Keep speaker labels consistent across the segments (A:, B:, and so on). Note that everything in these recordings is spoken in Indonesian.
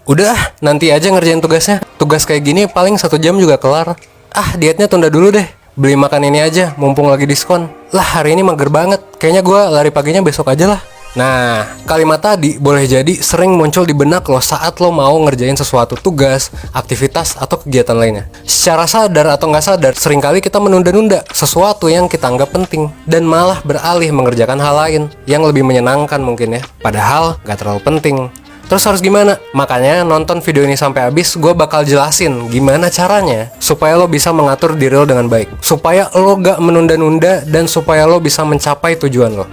A: Udah, nanti aja ngerjain tugasnya. Tugas kayak gini paling 1 jam juga kelar. Ah, dietnya tunda dulu deh. Beli makan ini aja, mumpung lagi diskon. Lah, hari ini mager banget. Kayaknya gue lari paginya besok aja lah. Nah, kalimat tadi boleh jadi sering muncul di benak lo saat lo mau ngerjain sesuatu tugas, aktivitas, atau kegiatan lainnya. Secara sadar atau nggak sadar, seringkali kita menunda-nunda sesuatu yang kita anggap penting dan malah beralih mengerjakan hal lain yang lebih menyenangkan mungkin ya. Padahal nggak terlalu penting. Terus harus gimana? Makanya nonton video ini sampai habis, gue bakal jelasin gimana caranya supaya lo bisa mengatur diri lo dengan baik, supaya lo gak menunda-nunda, dan supaya lo bisa mencapai tujuan lo.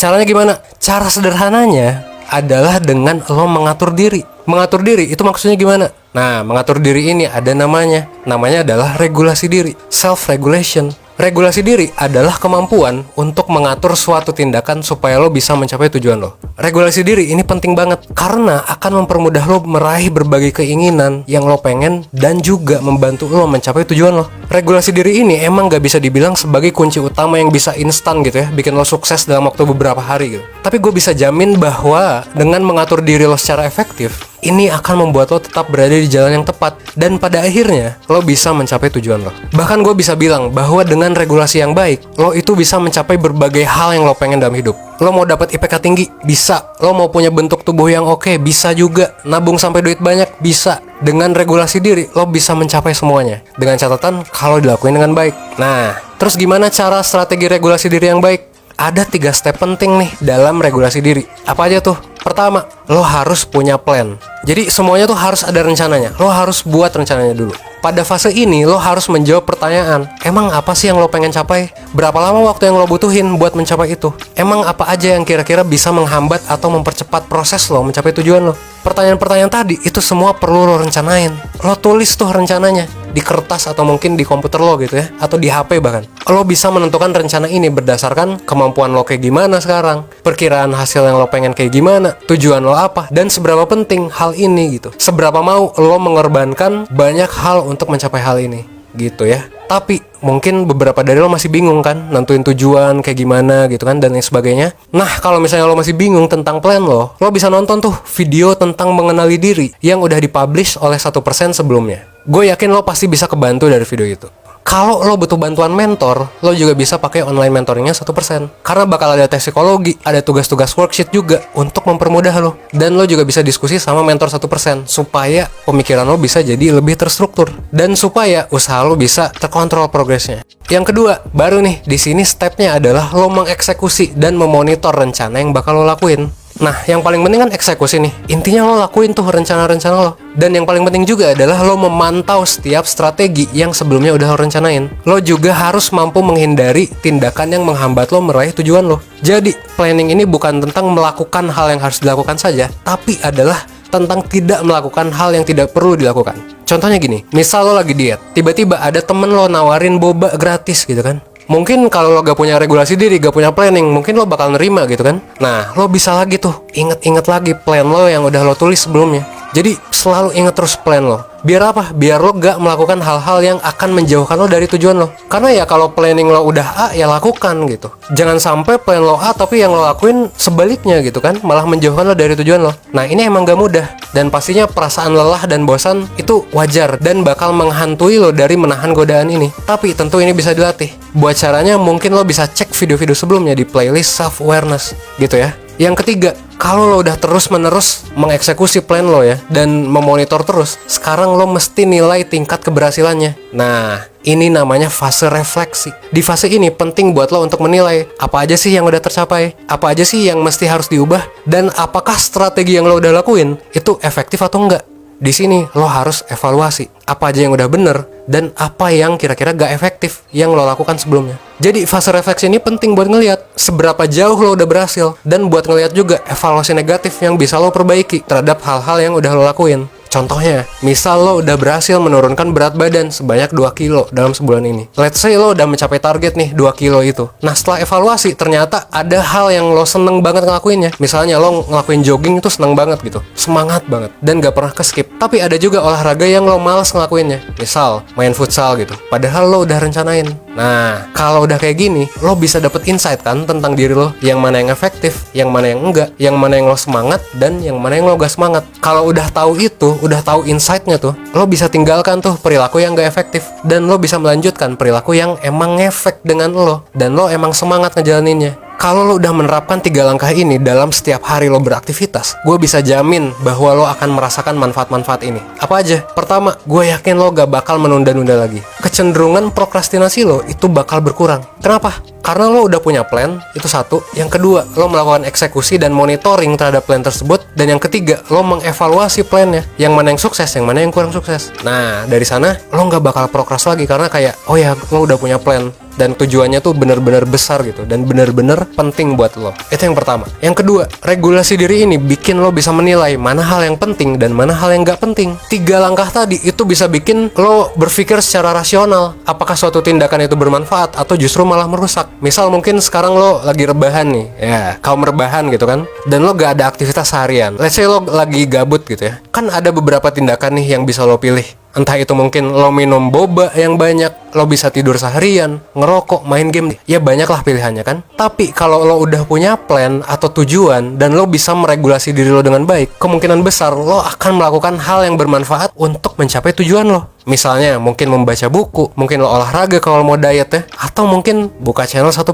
A: Caranya gimana? Cara sederhananya adalah dengan lo mengatur diri. Mengatur diri itu maksudnya gimana? Nah, mengatur diri ini ada namanya. Namanya adalah regulasi diri, self-regulation. Regulasi diri adalah kemampuan untuk mengatur suatu tindakan supaya lo bisa mencapai tujuan lo. Regulasi diri ini penting banget karena akan mempermudah lo meraih berbagai keinginan yang lo pengen dan juga membantu lo mencapai tujuan lo. Regulasi diri ini emang gak bisa dibilang sebagai kunci utama yang bisa instan gitu ya, bikin lo sukses dalam waktu beberapa hari gitu. Tapi gue bisa jamin bahwa dengan mengatur diri lo secara efektif, ini akan membuat lo tetap berada di jalan yang tepat dan pada akhirnya lo bisa mencapai tujuan lo. Bahkan gue bisa bilang bahwa dengan regulasi yang baik, lo itu bisa mencapai berbagai hal yang lo pengen dalam hidup. Lo mau dapat IPK tinggi, bisa. Lo mau punya bentuk tubuh yang oke, bisa juga. Nabung sampai duit banyak, bisa. Dengan regulasi diri, lo bisa mencapai semuanya. Dengan catatan kalau dilakuin dengan baik. Nah, terus gimana cara strategi regulasi diri yang baik? Ada 3 step penting nih dalam regulasi diri. Apa aja tuh? Pertama, lo harus punya plan. Jadi semuanya tuh harus ada rencananya. Lo harus buat rencananya dulu. Pada fase ini lo harus menjawab pertanyaan, emang apa sih yang lo pengen capai? Berapa lama waktu yang lo butuhin buat mencapai itu? Emang apa aja yang kira-kira bisa menghambat atau mempercepat proses lo mencapai tujuan lo? Pertanyaan-pertanyaan tadi itu semua perlu lo rencanain. Lo tulis tuh rencananya di kertas atau mungkin di komputer lo gitu ya, atau di HP bahkan. Lo bisa menentukan rencana ini berdasarkan kemampuan lo kayak gimana sekarang, perkiraan hasil yang lo pengen kayak gimana, tujuan lo apa, dan seberapa penting hal ini gitu. Seberapa mau lo mengorbankan banyak hal untuk mencapai hal ini gitu ya. Tapi mungkin beberapa dari lo masih bingung kan, nentuin tujuan kayak gimana gitu kan, dan lain sebagainya. Nah, kalau misalnya lo masih bingung tentang plan lo bisa nonton tuh video tentang mengenali diri yang udah dipublish oleh 1% sebelumnya. Gue yakin lo pasti bisa kebantu dari video itu. Kalau lo butuh bantuan mentor, lo juga bisa pakai online mentoringnya 1%. Karena bakal ada tes psikologi, ada tugas-tugas worksheet juga untuk mempermudah lo. Dan lo juga bisa diskusi sama mentor 1%, supaya pemikiran lo bisa jadi lebih terstruktur. Dan supaya usaha lo bisa terkontrol progresnya. Yang kedua, baru nih, di sini stepnya adalah lo mengeksekusi dan memonitor rencana yang bakal lo lakuin. Nah, yang paling penting kan eksekusi nih. Intinya lo lakuin tuh rencana-rencana lo. Dan yang paling penting juga adalah lo memantau setiap strategi yang sebelumnya udah lo rencanain. Lo juga harus mampu menghindari tindakan yang menghambat lo meraih tujuan lo. Jadi, planning ini bukan tentang melakukan hal yang harus dilakukan saja, tapi adalah tentang tidak melakukan hal yang tidak perlu dilakukan. Contohnya gini, misal lo lagi diet, tiba-tiba ada temen lo nawarin boba gratis gitu kan. Mungkin kalau lo gak punya regulasi diri, gak punya planning, mungkin lo bakal nerima gitu kan. Nah, lo bisa lagi tuh inget-inget lagi plan lo yang udah lo tulis sebelumnya. Jadi selalu inget terus plan lo. Biar apa? Biar lo gak melakukan hal-hal yang akan menjauhkan lo dari tujuan lo. Karena ya kalau planning lo udah A, ya lakukan gitu. Jangan sampai plan lo A tapi yang lo lakuin sebaliknya gitu kan, malah menjauhkan lo dari tujuan lo. Nah, ini emang gak mudah. Dan pastinya perasaan lelah dan bosan itu wajar dan bakal menghantui lo dari menahan godaan ini. Tapi tentu ini bisa dilatih. Buat caranya mungkin lo bisa cek video-video sebelumnya di playlist self-awareness gitu ya. Yang ketiga, kalau lo udah terus-menerus mengeksekusi plan lo ya, dan memonitor terus, sekarang lo mesti nilai tingkat keberhasilannya. Nah, ini namanya fase refleksi. Di fase ini penting buat lo untuk menilai apa aja sih yang udah tercapai, apa aja sih yang mesti harus diubah, dan apakah strategi yang lo udah lakuin itu efektif atau enggak. Di sini lo harus evaluasi apa aja yang udah bener dan apa yang kira-kira gak efektif yang lo lakukan sebelumnya. Jadi fase refleksi ini penting buat ngelihat seberapa jauh lo udah berhasil, dan buat ngelihat juga evaluasi negatif yang bisa lo perbaiki terhadap hal-hal yang udah lo lakuin. Contohnya, misal lo udah berhasil menurunkan berat badan sebanyak 2 kilo dalam sebulan ini. Let's say lo udah mencapai target nih 2 kilo itu. Nah, setelah evaluasi ternyata ada hal yang lo seneng banget ngelakuinnya. Misalnya lo ngelakuin jogging itu seneng banget gitu, semangat banget, dan gak pernah keskip. Tapi ada juga olahraga yang lo malas ngelakuinnya. Misal main futsal gitu, padahal lo udah rencanain. Nah, kalau udah kayak gini, lo bisa dapet insight kan tentang diri lo, yang mana yang efektif, yang mana yang enggak, yang mana yang lo semangat, dan yang mana yang lo gak semangat. Kalau udah tahu itu, udah tahu insight-nya tuh, lo bisa tinggalkan tuh perilaku yang gak efektif, dan lo bisa melanjutkan perilaku yang emang ngefek dengan lo, dan lo emang semangat ngejalaninnya. Kalau lo udah menerapkan 3 langkah ini dalam setiap hari lo beraktivitas, gue bisa jamin bahwa lo akan merasakan manfaat-manfaat ini. Apa aja? Pertama, gue yakin lo gak bakal menunda-nunda lagi. Kecenderungan prokrastinasi lo itu bakal berkurang. Kenapa? Karena lo udah punya plan, itu satu. Yang kedua, lo melakukan eksekusi dan monitoring terhadap plan tersebut. Dan yang ketiga, lo mengevaluasi plannya. Yang mana yang sukses, yang mana yang kurang sukses. Nah, dari sana, lo gak bakal prokras lagi. Karena kayak, oh ya, lo udah punya plan. Dan tujuannya tuh bener-bener besar gitu. Dan bener-bener penting buat lo. Itu yang pertama. Yang kedua, regulasi diri ini bikin lo bisa menilai mana hal yang penting dan mana hal yang gak penting. 3 langkah tadi itu bisa bikin lo berpikir secara rasional. Apakah suatu tindakan itu bermanfaat atau justru malah merusak. Misal mungkin sekarang lo lagi rebahan nih. Ya, kaum rebahan gitu kan. Dan lo gak ada aktivitas seharian. Let's say lo lagi gabut gitu ya. Kan ada beberapa tindakan nih yang bisa lo pilih. Entah itu mungkin lo minum boba yang banyak, lo bisa tidur seharian, ngerokok, main game. Ya banyak lah pilihannya kan. Tapi kalau lo udah punya plan atau tujuan dan lo bisa meregulasi diri lo dengan baik, kemungkinan besar lo akan melakukan hal yang bermanfaat untuk mencapai tujuan lo. Misalnya mungkin membaca buku, mungkin lo olahraga kalau mau diet ya, atau mungkin buka channel 1%.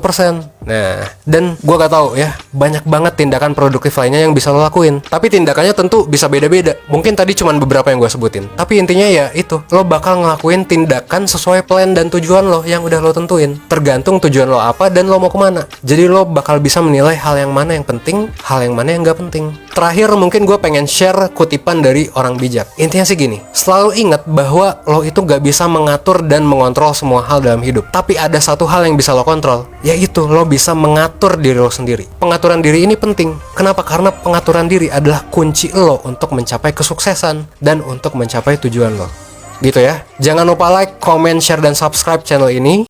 A: Nah, dan gue gak tahu ya, banyak banget tindakan produktif lainnya yang bisa lo lakuin. Tapi tindakannya tentu bisa beda-beda. Mungkin tadi cuma beberapa yang gue sebutin. Tapi intinya ya itu, lo bakal ngelakuin tindakan sesuai plan dan tujuan lo yang udah lo tentuin. Tergantung tujuan lo apa dan lo mau kemana. Jadi lo bakal bisa menilai hal yang mana yang penting, hal yang mana yang gak penting. Terakhir mungkin gue pengen share kutipan dari orang bijak. Intinya sih gini, selalu ingat bahwa lo itu gak bisa mengatur dan mengontrol semua hal dalam hidup. Tapi ada satu hal yang bisa lo kontrol, yaitu lo bisa mengatur diri lo sendiri. Pengaturan diri ini penting. Kenapa? Karena pengaturan diri adalah kunci lo untuk mencapai kesuksesan dan untuk mencapai tujuan lo. Gitu ya. Jangan lupa like, comment, share, dan subscribe channel ini.